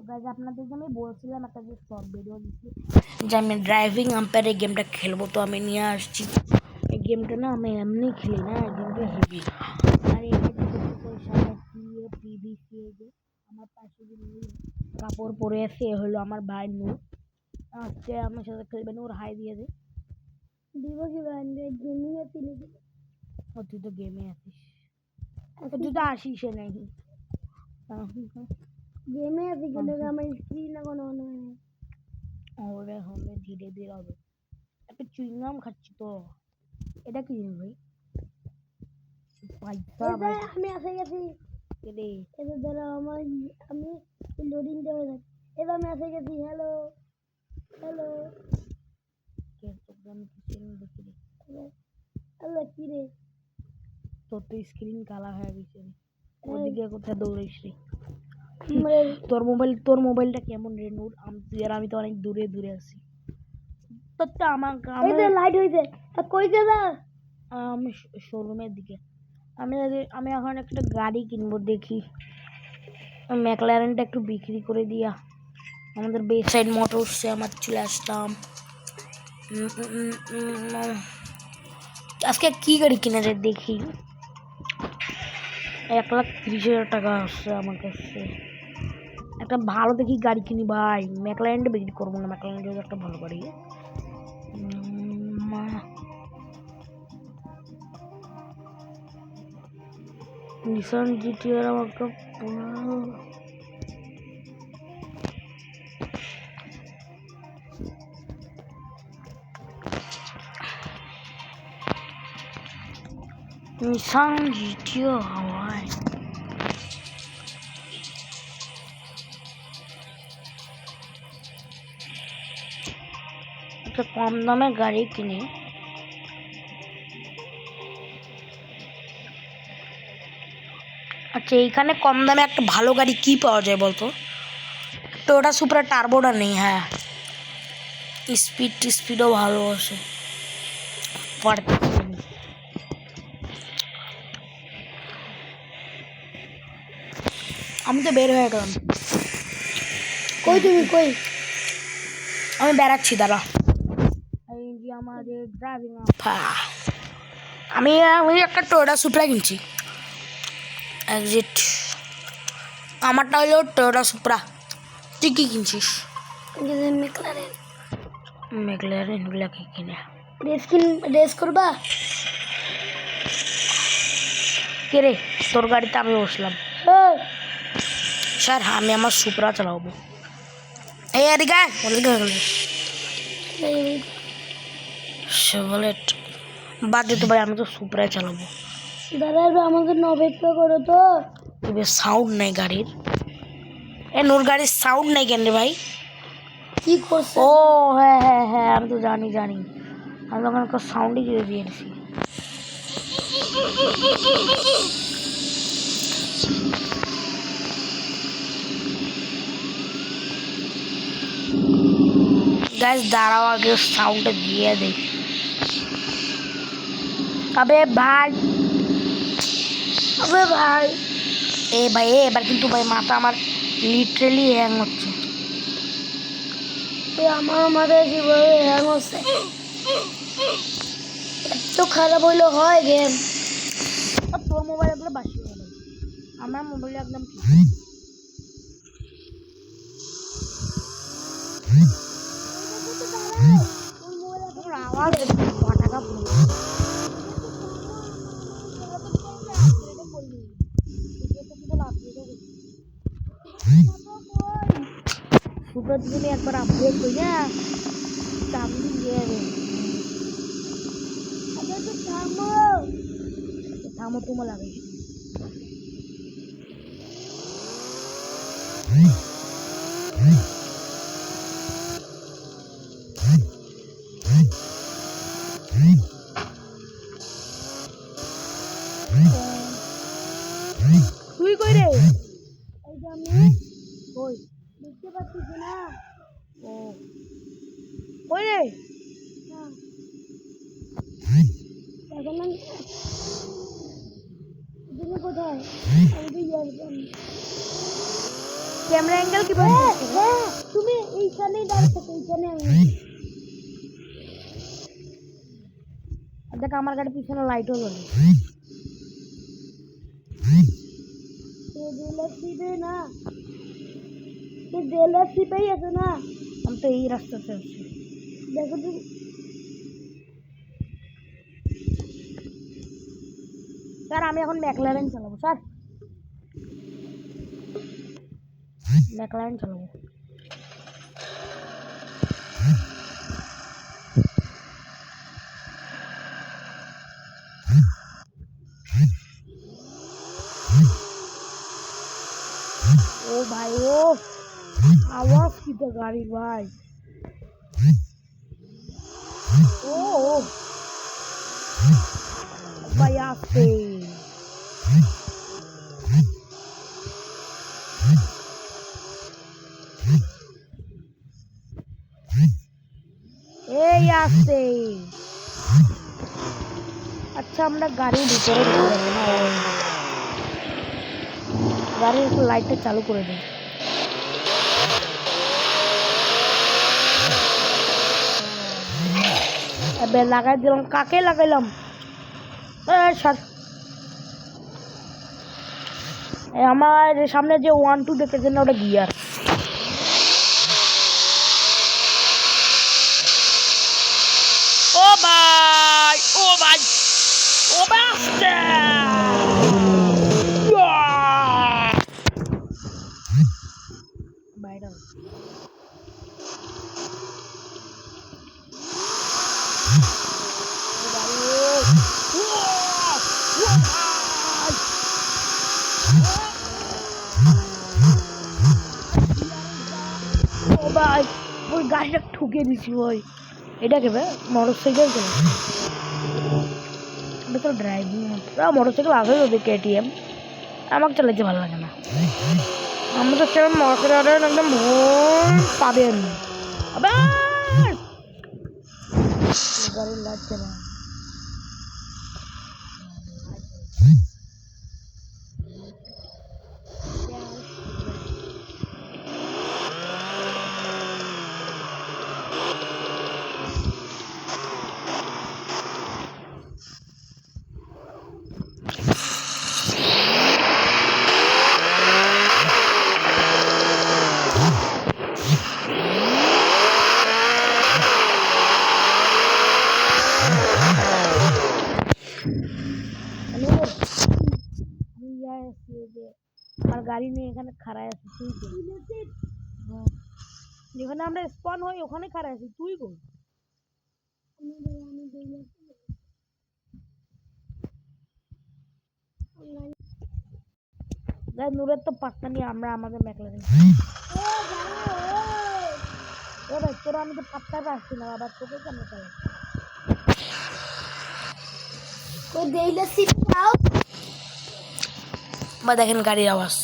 Guys আপনাদেরকে আমি বলছিলাম একটা যে শর্ট ভিডিও দিচ্ছি যে আমি ড্রাইভিং আম্পায়ার এই গেমটা খেলবো, তো আমি নিয়ে আসছি। এই গেমটা না আমি এমনি খেলি না, এই গেমটা হেভি। আর এই পিভিসি যে আমার পাশে যে কাপড় পরে আছে এ হলো আমার ভাই নূর। আজকে আমার সাথে খেলবে নূর, হাই দিয়ে দে। দিব কি ভাই, গেমিং আছি নাকি? ও তুই তো গেমে আছিস, তুই তো আসিস নাকি? গেমে আছি কিন্তু আমার স্ক্রিন এখন অন হয় না। ওরে হবে, ধীরে ধীরে হবে। একটা চুইংগাম খাচ্ছি তো। এটা কি ভাই? আমি আসে গেছি রে। এটা ধরো আমার, আমি লোডিং দেওয়া যাচ্ছে। এটা আমি আসে গেছি। হ্যালো হ্যালো, কে প্রোগ্রাম কিছু দেখি রে। আল্লাহ কি রে, তোর তো স্ক্রিন কালা হয়ে গেছে। ওদিকে কোথায় দৌড়াইস রে? তোর মোবাইলটা কেমন রে নূর? আমি তো অনেক দূরে দূরে আছি। তোর তো আমার লাইট হইছে। কই যা? আমি শোরুমের দিকে। আমি এখন একটা গাড়ি কিনবো, দেখি ম্যাকলারেনটা একটু বিক্রি করে দিয়া আমাদের বেসাইড মোটরসে আমার চলে আসলাম। আজকে কি গাড়ি কিনে যায় দেখি। 1,30,000 টাকা আসছে আমার কাছে। একটা ভালো দেখি গাড়ি কিনি ভাই। ম্যাকলারেনটা বিক্রি করবো না, ম্যাকলারেনটা একটা ভালো গাড়ি। নিসান জিটিআর আমাকে নিসান জিটিআর হাওয়ায়। একটা কম দামে গাড়ি কিনি। আচ্ছা, এইখানে কম দামে একটা ভালো গাড়ি কি পাওয়া যায় বলতো? টোয়োটা সুপ্রা টার্বোটা নেই। হ্যাঁ, স্পিডও ভালো আছে। আমি তো বের হয়ে গেলাম। কই তুমি কই? আমি বেড়াচ্ছি, দাঁড়া। এই যে আমাদের ড্রাইভিং আমি একটা টোয়োটা সুপ্রা কিনছি। এক্সিট। আমারটা হলো টোয়োটা সুপ্রা। তুই কি কিনছিস? ম্যাকলারেন গুলা কি কিনে? রেস করবা? কে রে? তোর গাড়িতে আমি বসলাম। স্যার, আমি আমার সুপ্রা চালাবো। এই এদিকে শেভরলেট বাদ দে তো ভাই, আমি তো সুপ্রায় চালাবো। দাদা আমাদের অপেক্ষা করো তো। সাউন্ড নাই গাড়ির। এ নূর, গাড়ির সাউন্ড নাই কেন রে ভাই? কি করছে? ও হ্যাঁ হ্যাঁ হ্যাঁ, আমি তো জানি। আমি তখন একটা সাউন্ডই দিয়ে দিয়েছি। গাইস দাঁড়াও, আগে সাউন্ডটা দিয়ে দেই। আবে ভাই এবার কিন্তু ভাই মাথা আমার লিটারালি হ্যাং হচ্ছে। আমার মাথায় কিভাবে হ্যাং হচ্ছে? এত খারাপ হইলে হয় গেম? তোর মোবাইল একদম বাসি হয়ে গেল, আমার মোবাইল একদম আওয়াজ টাকা সুপ্রা তুমি একবার আপডেট করি না, চামড়ি দিয়ে থামো তোমার লাগাইছি। তুই কই রে? এই যে আমি কই দেখতে পাচ্ছিস না? ও কই রে? এখন আমি কোথায়? আমি তো ক্যামেরা অ্যাঙ্গেল কি ভাবে? তুমি এইখানেই দাঁড়াচ্ছো, এইখানে দেখ আমার গাড়ির পিছনে লাইটও জ্বলে। না জেলাসিটাই আছে না, আমি তো এই রাস্তাতে আছি। দেখো তুমি স্যার, আমি এখন ম্যাকলারেন চালাবো স্যার, ম্যাকলারেন চালাবো। ও ভাই, ও आवाज की तो गाड़ी भाई। ओ भाई आस्ते आस्ते। अच्छा আমরা গাড়ির ভিতরে ঢুকে যাবো না, গাড়ির লাইটটা চালু করে দিই। এবার লাগাই দিলাম, কাকে লাগাইলাম? আমার সামনে যে 1 2 দেখতেছেন না, ওটা গিয়ার। ও ভাই, ও ভাই, ও বাস্টার বাইরে ভাই, ওই গাড়িটা ঠুকে দিছি ভাই। এটা কে ভাই? মোটরসাইকেল কেন? এটা তো ড্রাইভিং, মোটরসাইকেল আছে যদি KTM, আমাকে চালাতে ভালো লাগে না। আমি তো সেরকম মোটরসাইকেল একদম ভোর পাবেন। আবার গাড়ি লাগছে না। আমার গাড়ি নিয়ে এখানে খাড়ায় আছি, তুই যেখানে আমরা স্পন হই ওখানে খাড়ায় আছি, তুই কই? নূরের তো পাক্কা নিয়ে আমরা আমাদের ম্যাকলারেন। ও ভাই, তোরা আমি তো পাত্তা পাচ্ছি না, আবার তোকে কেন চালাই? বা দেখেন গাড়ির আওয়াজ।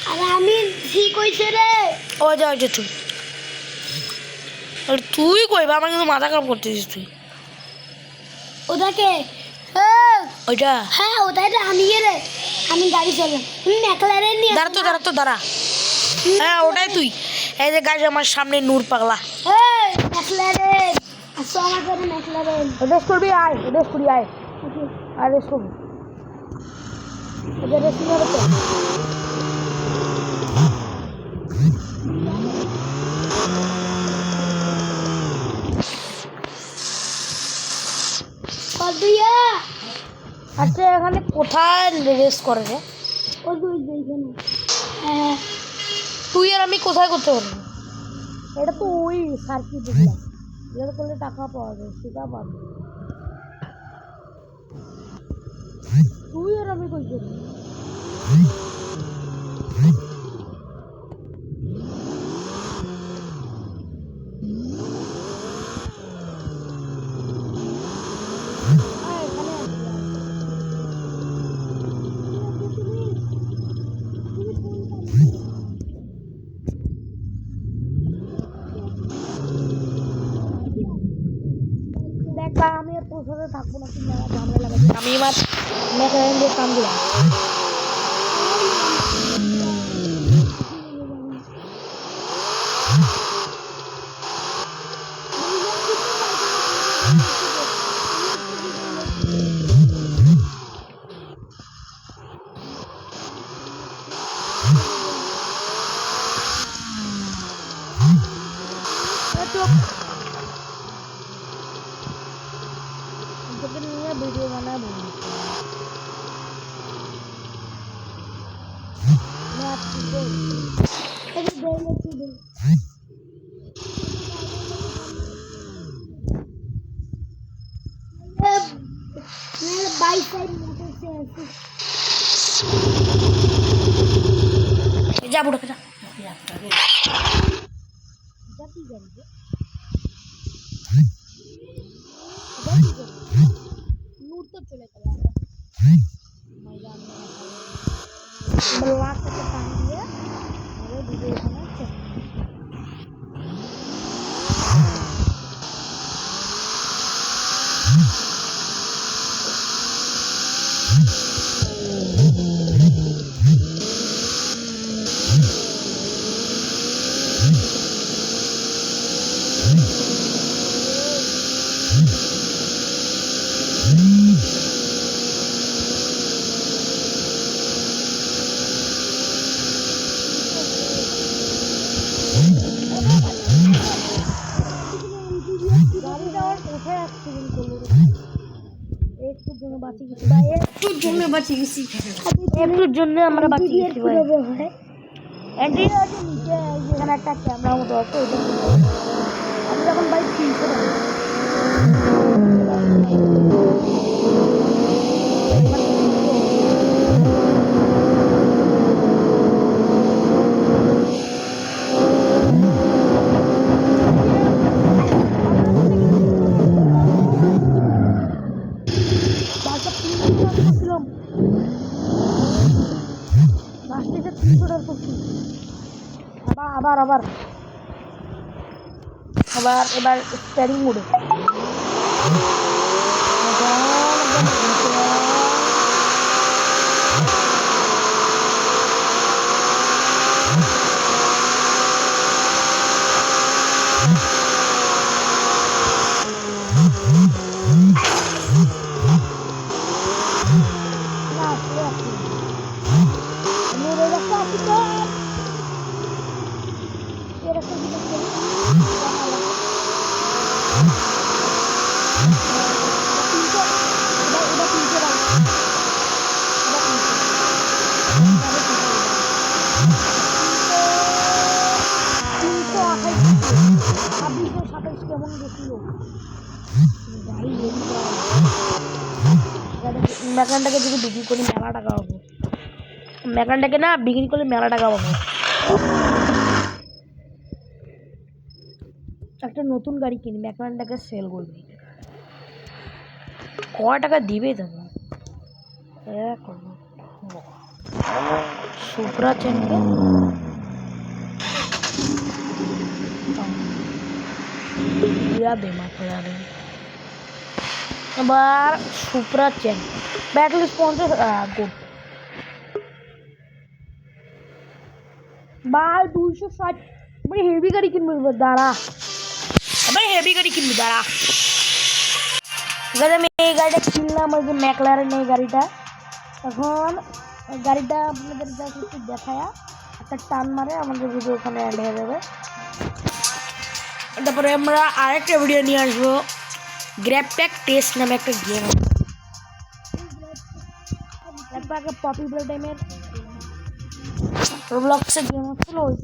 আরে আমি ঠিক হইছে রে। ও যা যা তুই, তুই কইবা আমার কিন্তু মাথা কাম করতেছিস তুই। ওটাকে ওইটা? হ্যাঁ ওটাই তো আমি রে, আমি গাড়ি চালাই, তুমি ম্যাকলারেন নিয়ে দাঁড়া তো, দাঁড়া তো, দাঁড়া। হ্যাঁ ওটাই তুই। এই যে গাড়ি আমার সামনে নূর পাগলা। এই ম্যাকলারেন আসো আমার কাছে, ম্যাকলারেন রেস করবি, আয় রেস করি, আয় আর রেস করবি। এটা রেসিং হবে তো। আচ্ছা এখানে কোথায় রেস করে রে? হ্যাঁ তুই আর আমি কোথায় করতে পারবো? এটা তো ওই সার্কিট দেখলাম, এটা করলে টাকা পাওয়া যায়, সেটা পাবো। তুই আর আমি কই করবো? আমি আর তোর সাথে থাকবো না, তুই ঝামেলা লাগাচ্ছিস। আমি এবার ম্যাকলারেন দিয়ে কাম দিলাম। बाइक साइड मोटर से ऐसे जा बुढ़ा जा लूट तो चले गया मैदान में बलवास से पानी दिया मेरे वीडियो बना चल একটুর জন্য আমরা বাঁচি গেছি ভাই এন্ট্রি আছে নিচে যেখানে একটা ক্যামেরা মতো আছে ওটা আমি যখন বাইক কিনতে আবার আবার আবার এবার স্টিয়ারিং মোডে মেকানটাকে যদি বিক্রি করি মেলা টাকা পাবো মেকানটাকে না বিক্রি করলে মেলা টাকা পাবো একটা নতুন গাড়ি কিনি মেকানটাকে সেল করবি কয় টাকা দিবে তখন সুপ্রা চেনকে এবার supra chain battle sponsor good ভাই 260 মানে হেভি গাড়ি কিনবো দাঁড়া এবার হেভি গাড়ি কিনবি দাঁড়া আমি এই গাড়িটা কিনলাম ওই যে ম্যাকলারেন এই গাড়িটা এখন গাড়িটা আপনাদের কাছে একটু দেখায়া একটা টান মারে আমাদের ভিডিও ওখানে অ্যাড হয়ে যাবে তারপরে আমরা আরেকটা ভিডিও নিয়ে আসবো গ্র্যাব প্যাক টেস্ট নামে একটা গেম গ্র্যাব প্যাক পপুলার টাইমের রোবলক্সের গেম হচ্ছিল ওই